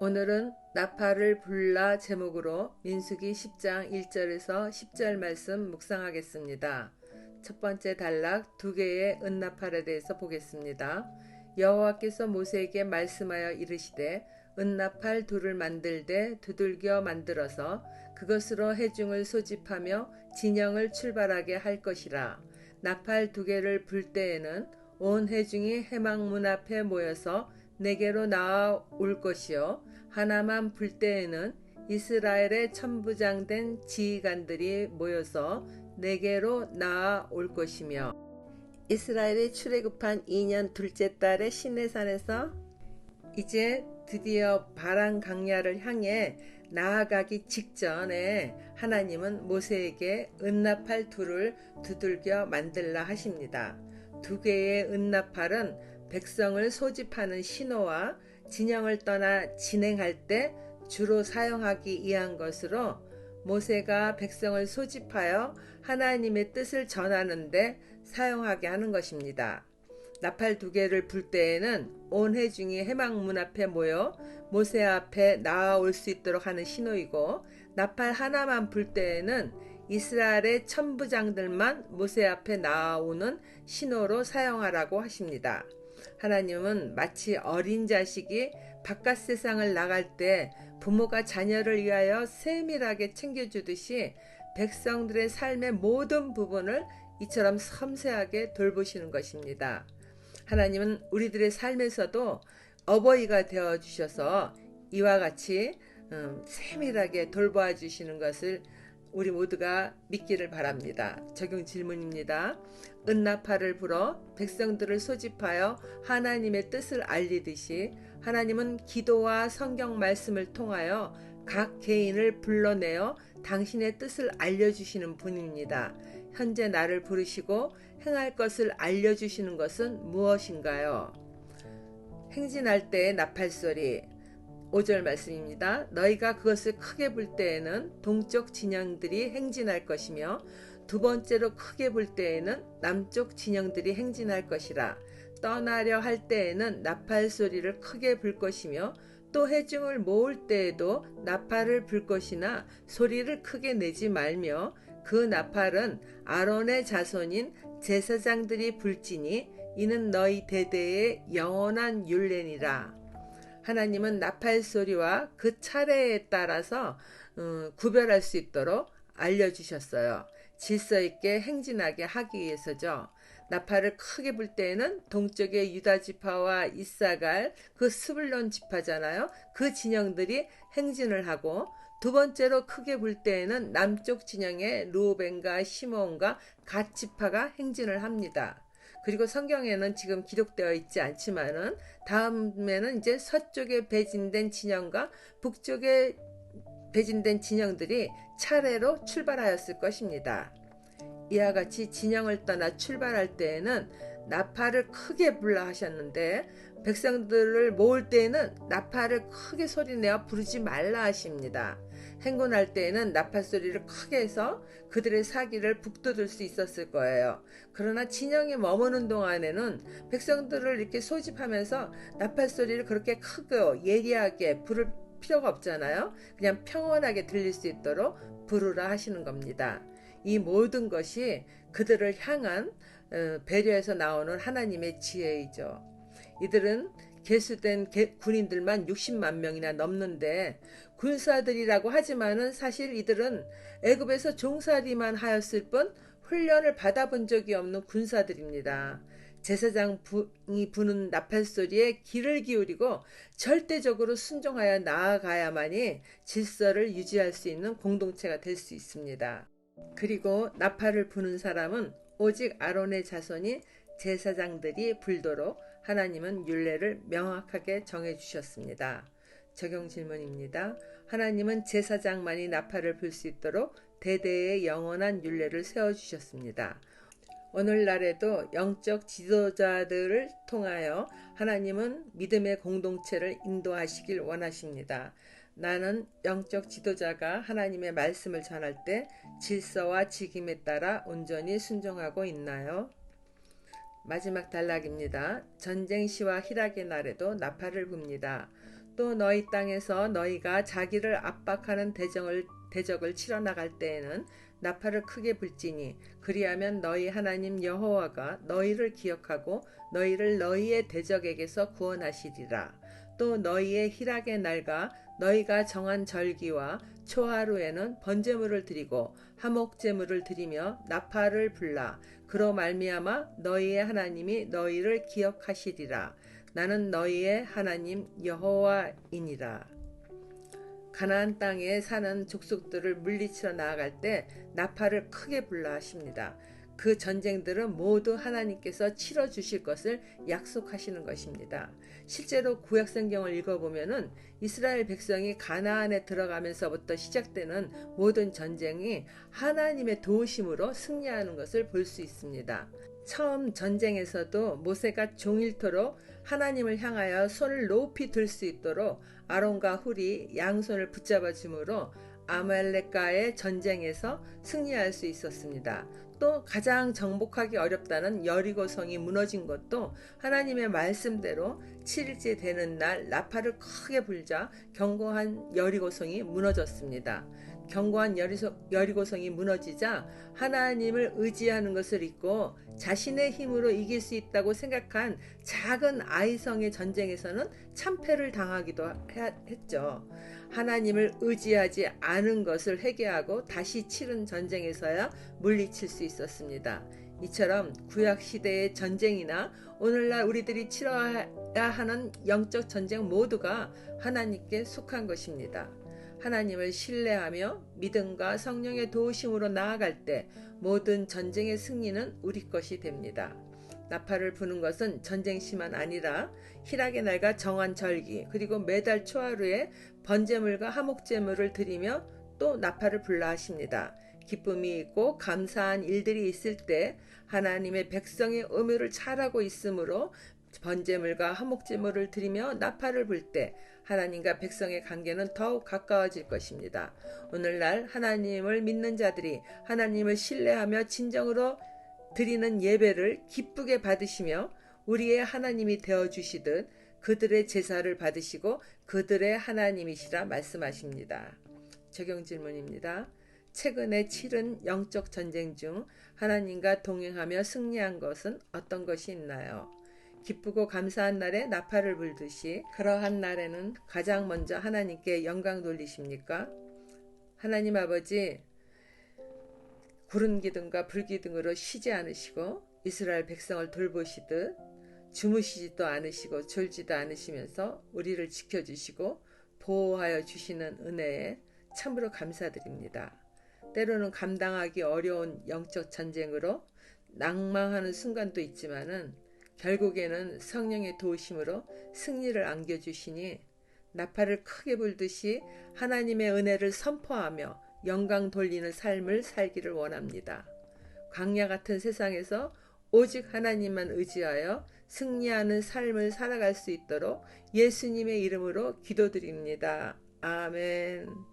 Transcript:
오늘은 나팔을 불라 제목으로 민수기 10장 1절에서 10절 말씀 묵상하겠습니다. 첫 번째 단락 두 개의 은나팔에 대해서 보겠습니다. 여호와께서 모세에게 말씀하여 이르시되 은나팔 둘을 만들되 두들겨 만들어서 그것으로 회중을 소집하며 진영을 출발하게 할 것이라. 나팔 두 개를 불 때에는 온 회중이 회막문 앞에 모여서 내게로 나아올 것이요 하나만 불 때에는 이스라엘의 천부장된 지휘관들이 모여서 내게로 나아올 것이며, 이스라엘이 출애굽한 2년 둘째 달의 시내산에서 이제 드디어 바란 강야를 향해 나아가기 직전에 하나님은 모세에게 은나팔 둘을 두들겨 만들라 하십니다. 두 개의 은나팔은 백성을 소집하는 신호와 진영을 떠나 진행할 때 주로 사용하기 위한 것으로, 모세가 백성을 소집하여 하나님의 뜻을 전하는데 사용하게 하는 것입니다. 나팔 두 개를 불 때에는 온 회중이 회막문 앞에 모여 모세 앞에 나아올 수 있도록 하는 신호이고, 나팔 하나만 불 때에는 이스라엘의 천부장들만 모세 앞에 나아오는 신호로 사용하라고 하십니다. 하나님은 마치 어린 자식이 바깥 세상을 나갈 때 부모가 자녀를 위하여 세밀하게 챙겨주듯이 백성들의 삶의 모든 부분을 이처럼 섬세하게 돌보시는 것입니다. 하나님은 우리들의 삶에서도 어버이가 되어 주셔서 이와 같이 세밀하게 돌보아 주시는 것을 우리 모두가 믿기를 바랍니다. 적용 질문입니다. 은나팔을 불어 백성들을 소집하여 하나님의 뜻을 알리듯이 하나님은 기도와 성경 말씀을 통하여 각 개인을 불러내어 당신의 뜻을 알려주시는 분입니다. 현재 나를 부르시고 행할 것을 알려주시는 것은 무엇인가요? 행진할 때의 나팔소리. 5절 말씀입니다. 너희가 그것을 크게 불 때에는 동쪽 진영들이 행진할 것이며 두 번째로 크게 불 때에는 남쪽 진영들이 행진할 것이라. 떠나려 할 때에는 나팔 소리를 크게 불 것이며 또 회중을 모을 때에도 나팔을 불 것이나 소리를 크게 내지 말며 그 나팔은 아론의 자손인 제사장들이 불지니 이는 너희 대대의 영원한 율례니라. 하나님은 나팔 소리와 그 차례에 따라서 구별할 수 있도록 알려주셨어요. 질서 있게 행진하게 하기 위해서죠. 나팔을 크게 불 때에는 동쪽의 유다 지파와 이사갈, 그 스불론 지파잖아요. 그 진영들이 행진을 하고, 두 번째로 크게 불 때에는 남쪽 진영의 루벤과 시몬과 갓 지파가 행진을 합니다. 그리고 성경에는 지금 기록되어 있지 않지만은 다음에는 이제 서쪽에 배진된 진영과 북쪽에 배진된 진영들이 차례로 출발하였을 것입니다. 이와 같이 진영을 떠나 출발할 때에는 나팔을 크게 불라 하셨는데, 백성들을 모을 때에는 나팔을 크게 소리내어 부르지 말라 하십니다. 행군할 때에는 나팔 소리를 크게 해서 그들의 사기를 북돋을 수 있었을 거예요. 그러나 진영에 머무는 동안에는 백성들을 이렇게 소집하면서 나팔 소리를 그렇게 크고 예리하게 부를 필요가 없잖아요. 그냥 평온하게 들릴 수 있도록 부르라 하시는 겁니다. 이 모든 것이 그들을 향한 배려에서 나오는 하나님의 지혜이죠. 이들은 계수된 군인들만 60만 명이나 넘는데 군사들이라고 하지만은 사실 이들은 애굽에서 종살이만 하였을 뿐 훈련을 받아본 적이 없는 군사들입니다. 제사장이 부는 나팔 소리에 귀를 기울이고 절대적으로 순종하여 나아가야만이 질서를 유지할 수 있는 공동체가 될 수 있습니다. 그리고 나팔을 부는 사람은 오직 아론의 자손인 제사장들이 불도록 하나님은 율례를 명확하게 정해주셨습니다. 적용 질문입니다. 하나님은 제사장만이 나팔을 불 수 있도록 대대의 영원한 율례를 세워주셨습니다. 오늘날에도 영적 지도자들을 통하여 하나님은 믿음의 공동체를 인도하시길 원하십니다. 나는 영적 지도자가 하나님의 말씀을 전할 때 질서와 직임에 따라 온전히 순종하고 있나요? 마지막 단락입니다. 전쟁 시와 희락의 날에도 나팔을 붑니다. 또 너희 땅에서 너희가 자기를 압박하는 대적을 치러 나갈 때에는 나팔을 크게 불지니 그리하면 너희 하나님 여호와가 너희를 기억하고 너희를 너희의 대적에게서 구원하시리라. 또 너희의 희락의 날과 너희가 정한 절기와 초하루에는 번제물을 드리고 화목제물을 드리며 나팔을 불라. 그로 말미암아 너희의 하나님이 너희를 기억하시리라. 나는 너희의 하나님 여호와이니라. 가나안 땅에 사는 족속들을 물리치러 나아갈 때 나팔을 크게 불라 하십니다. 그 전쟁들은 모두 하나님께서 치러 주실 것을 약속하시는 것입니다. 실제로 구약 성경을 읽어보면은 이스라엘 백성이 가나안에 들어가면서부터 시작되는 모든 전쟁이 하나님의 도우심으로 승리하는 것을 볼 수 있습니다. 처음 전쟁에서도 모세가 종일토록 하나님을 향하여 손을 높이 들 수 있도록 아론과 훌이 양손을 붙잡아 주므로 아말렉과의 전쟁에서 승리할 수 있었습니다. 또 가장 정복하기 어렵다는 여리고성이 무너진 것도 하나님의 말씀대로 7일째 되는 날 나팔을 크게 불자 견고한 여리고성이 무너졌습니다. 견고한 여리고성이 무너지자 하나님을 의지하는 것을 잊고 자신의 힘으로 이길 수 있다고 생각한 작은 아이성의 전쟁에서는 참패를 당하기도 했죠. 하나님을 의지하지 않은 것을 회개하고 다시 치른 전쟁에서야 물리칠 수 있었습니다. 이처럼 구약시대의 전쟁이나 오늘날 우리들이 치러야 하는 영적 전쟁 모두가 하나님께 속한 것입니다. 하나님을 신뢰하며 믿음과 성령의 도우심으로 나아갈 때 모든 전쟁의 승리는 우리 것이 됩니다. 나팔을 부는 것은 전쟁시만 아니라 희락의 날과 정한 절기 그리고 매달 초하루에 번제물과 화목제물을 드리며 또 나팔을 불라 하십니다. 기쁨이 있고 감사한 일들이 있을 때 하나님의 백성의 의무를 잘하고 있으므로 번제물과 화목제물을 드리며 나팔을 불 때 하나님과 백성의 관계는 더욱 가까워질 것입니다. 오늘날 하나님을 믿는 자들이 하나님을 신뢰하며 진정으로 드리는 예배를 기쁘게 받으시며 우리의 하나님이 되어주시듯 그들의 제사를 받으시고 그들의 하나님이시라 말씀하십니다. 적용 질문입니다. 최근에 치른 영적 전쟁 중 하나님과 동행하며 승리한 것은 어떤 것이 있나요? 기쁘고 감사한 날에 나팔을 불듯이 그러한 날에는 가장 먼저 하나님께 영광 돌리십니까? 하나님 아버지, 구름 기둥과 불 기둥으로 쉬지 않으시고 이스라엘 백성을 돌보시듯 주무시지도 않으시고 졸지도 않으시면서 우리를 지켜주시고 보호하여 주시는 은혜에 참으로 감사드립니다. 때로는 감당하기 어려운 영적 전쟁으로 낭망하는 순간도 있지만은 결국에는 성령의 도우심으로 승리를 안겨주시니 나팔을 크게 불듯이 하나님의 은혜를 선포하며 영광 돌리는 삶을 살기를 원합니다. 광야 같은 세상에서 오직 하나님만 의지하여 승리하는 삶을 살아갈 수 있도록 예수님의 이름으로 기도드립니다. 아멘.